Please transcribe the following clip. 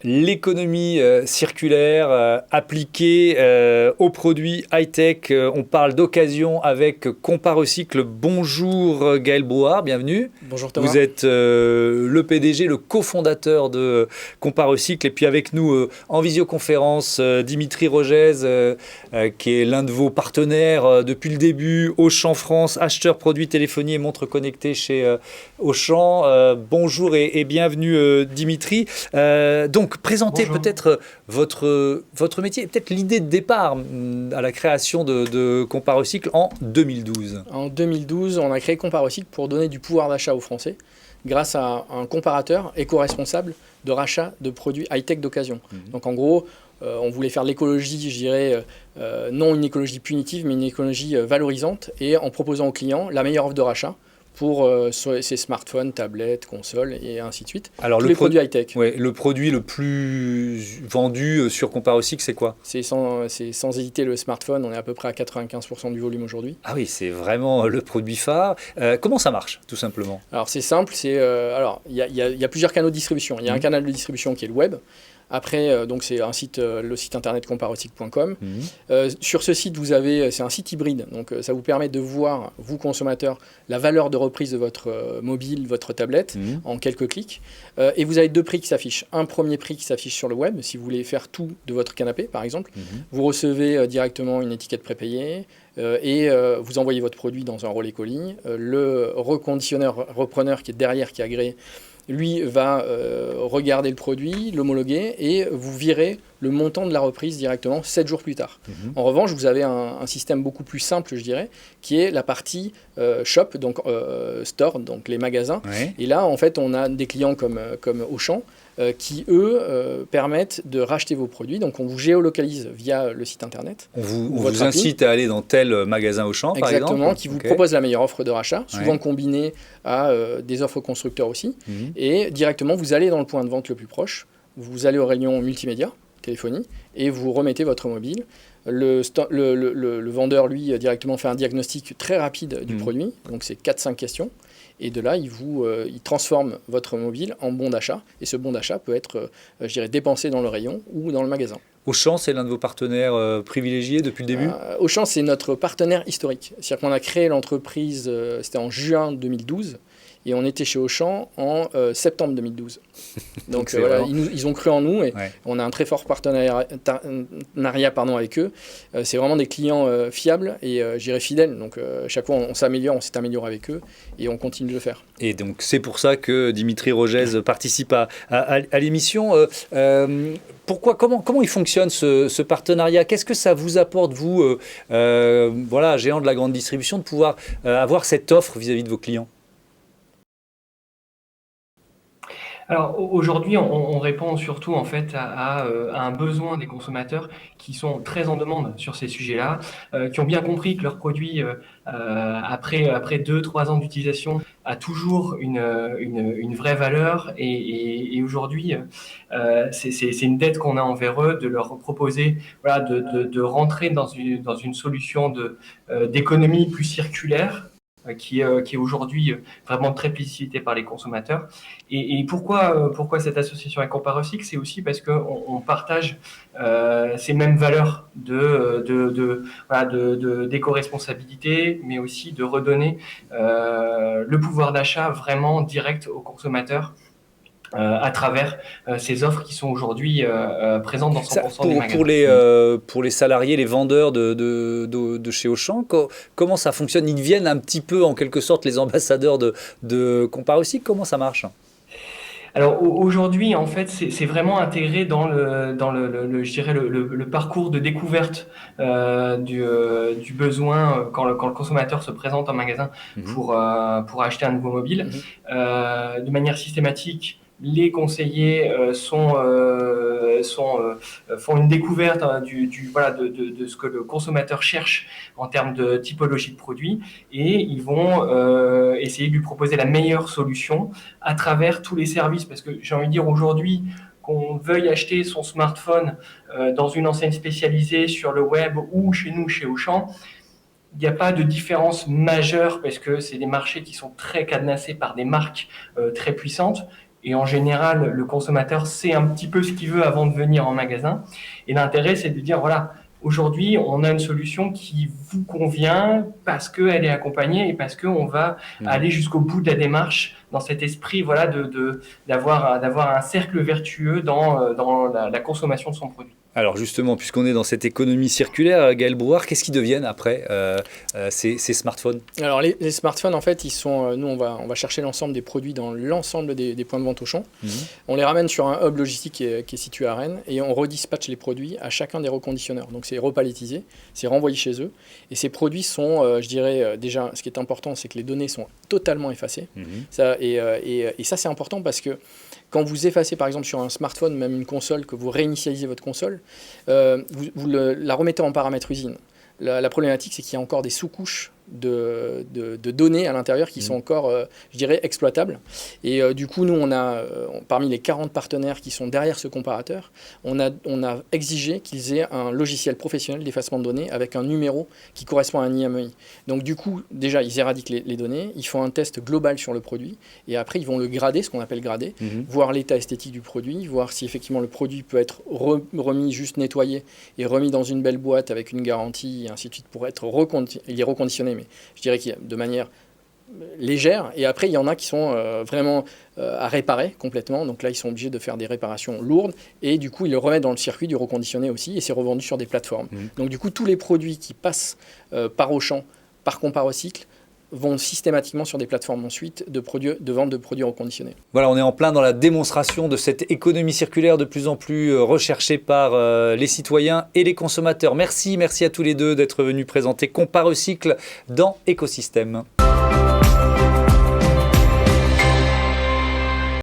L'économie circulaire appliquée aux produits high-tech. On parle d'occasion avec Comparecycle. Bonjour Gaël Brouard, bienvenue. Bonjour Thomas. Vous êtes le PDG, le cofondateur de Comparecycle. Et puis avec nous en visioconférence, Dimitri Rogez, qui est l'un de vos partenaires depuis le début, Auchan France, acheteur produits téléphonie et montres connectées chez Auchan. Bonjour et bienvenue Dimitri. Donc, présentez peut-être votre métier, peut-être l'idée de départ à la création de Comparecycle en 2012. En 2012, on a créé Comparecycle pour donner du pouvoir d'achat aux Français grâce à un comparateur éco-responsable de rachat de produits high-tech d'occasion. Donc en gros, on voulait faire de l'écologie, je dirais, non une écologie punitive, mais une écologie valorisante, et en proposant aux clients la meilleure offre de rachat pour ces smartphones, tablettes, consoles et ainsi de suite. Alors tous les produits high-tech. Ouais, le produit le plus vendu sur Comparecycle, c'est quoi ? C'est sans hésiter le smartphone. On est à peu près à 95% du volume aujourd'hui. Ah oui, c'est vraiment le produit phare. Comment ça marche, tout simplement ? Alors c'est simple. Il y a plusieurs canaux de distribution. Il y a un canal de distribution qui est le web. Après, donc c'est un site, le site internet comparecycle.com. Sur ce site, c'est un site hybride. Donc ça vous permet de voir, vous consommateurs, la valeur de reprise de votre mobile, votre tablette, en quelques clics. Et vous avez deux prix qui s'affichent. Un premier prix qui s'affiche sur le web, si vous voulez faire tout de votre canapé, par exemple. Vous recevez directement une étiquette prépayée. Et vous envoyez votre produit dans un relais colis. Le reconditionneur, repreneur qui est derrière, qui est agréé, lui va regarder le produit, l'homologuer et vous virez le montant de la reprise directement 7 jours plus tard. En revanche, vous avez un système beaucoup plus simple, je dirais, qui est la partie shop, donc store, donc les magasins. Ouais. Et là, en fait, on a des clients comme Auchan qui, eux, permettent de racheter vos produits. Donc, on vous géolocalise via le site internet. On vous incite à aller dans tel magasin Auchan, par exemple. Exactement, qui vous propose la meilleure offre de rachat, souvent combinée à des offres constructeurs aussi. Et directement, vous allez dans le point de vente le plus proche, vous allez au rayon multimédia, téléphonie, et vous remettez votre mobile. Le vendeur, lui, directement fait un diagnostic très rapide du produit, donc c'est 4-5 questions. Et de là, il transforme votre mobile en bon d'achat. Et ce bon d'achat peut être, je dirais, dépensé dans le rayon ou dans le magasin. Auchan, c'est l'un de vos partenaires privilégiés depuis le début ? Auchan, c'est notre partenaire historique. C'est-à-dire qu'on a créé l'entreprise, c'était en juin 2012. Et on était chez Auchan en septembre 2012. Donc voilà, ils ont cru en nous et on a un très fort partenariat avec eux. C'est vraiment des clients fiables et je dirais fidèles. Donc chaque fois on s'améliore, on s'est amélioré avec eux et on continue de le faire. Et donc c'est pour ça que Dimitri Rogez participe à l'émission. Comment il fonctionne ce partenariat ? Qu'est-ce que ça vous apporte, vous, géant de la grande distribution, de pouvoir avoir cette offre vis-à-vis de vos clients ? Alors aujourd'hui, on répond surtout en fait à un besoin des consommateurs qui sont très en demande sur ces sujets-là, qui ont bien compris que leur produit, après 2-3 ans d'utilisation, a toujours une vraie valeur. Et aujourd'hui, c'est une dette qu'on a envers eux de leur proposer de rentrer dans une solution d'économie plus circulaire. Qui est aujourd'hui vraiment très plébiscité par les consommateurs. Et pourquoi cette association avec Comparecycle ? C'est aussi parce qu'on partage ces mêmes valeurs d'éco-responsabilité, mais aussi de redonner le pouvoir d'achat vraiment direct aux consommateurs. À travers ces offres qui sont aujourd'hui présentes dans 100% des magasins. Pour les salariés, les vendeurs de chez Auchan, comment ça fonctionne ? Ils deviennent un petit peu, en quelque sorte, les ambassadeurs de Comparecycle. Comment ça marche ? Alors aujourd'hui, en fait, c'est vraiment intégré dans le parcours de découverte du besoin quand le consommateur se présente en magasin pour acheter un nouveau mobile. De manière systématique, les conseillers font une découverte de ce que le consommateur cherche en termes de typologie de produit et ils vont essayer de lui proposer la meilleure solution à travers tous les services. Parce que j'ai envie de dire aujourd'hui, qu'on veuille acheter son smartphone dans une enseigne spécialisée sur le web ou chez nous, chez Auchan, il n'y a pas de différence majeure parce que c'est des marchés qui sont très cadenassés par des marques très puissantes. Et en général, le consommateur sait un petit peu ce qu'il veut avant de venir en magasin. Et l'intérêt, c'est de dire, voilà, aujourd'hui, on a une solution qui vous convient parce qu'elle est accompagnée et parce qu'on va aller jusqu'au bout de la démarche dans cet esprit, voilà, d'avoir un cercle vertueux dans la consommation de son produit. Alors justement, puisqu'on est dans cette économie circulaire, Gaël Brouard, qu'est-ce qu'ils deviennent après ces smartphones? Alors les smartphones, en fait, ils sont, nous on va chercher l'ensemble des produits dans l'ensemble des points de vente Auchan. On les ramène sur un hub logistique qui est situé à Rennes et on redispatche les produits à chacun des reconditionneurs. Donc c'est repalettisé, c'est renvoyé chez eux. Et ces produits sont, je dirais, déjà, ce qui est important, c'est que les données sont totalement effacées. Ça, et ça, c'est important parce que quand vous effacez, par exemple, sur un smartphone, même une console, que vous réinitialisez votre console, vous la remettez en paramètre usine. La problématique, c'est qu'il y a encore des sous-couches de données à l'intérieur qui sont encore, je dirais, exploitables. Et du coup, nous, on a, parmi les 40 partenaires qui sont derrière ce comparateur, on a exigé qu'ils aient un logiciel professionnel d'effacement de données avec un numéro qui correspond à un IMEI. Donc du coup, déjà, ils éradiquent les données, ils font un test global sur le produit, et après, ils vont le grader, ce qu'on appelle grader, voir l'état esthétique du produit, voir si effectivement le produit peut être remis, juste nettoyé, et remis dans une belle boîte avec une garantie, et ainsi de suite, pour être reconditionné, mais je dirais qu'il y a de manière légère. Et après, il y en a qui sont vraiment à réparer complètement. Donc là, ils sont obligés de faire des réparations lourdes. Et du coup, ils le remettent dans le circuit du reconditionné aussi. Et c'est revendu sur des plateformes. Donc du coup, tous les produits qui passent par Auchan, par Comparacycle, vont systématiquement sur des plateformes ensuite de vente de produits reconditionnés. Voilà, on est en plein dans la démonstration de cette économie circulaire de plus en plus recherchée par les citoyens et les consommateurs. Merci à tous les deux d'être venus présenter Comparacycle dans Écosystème.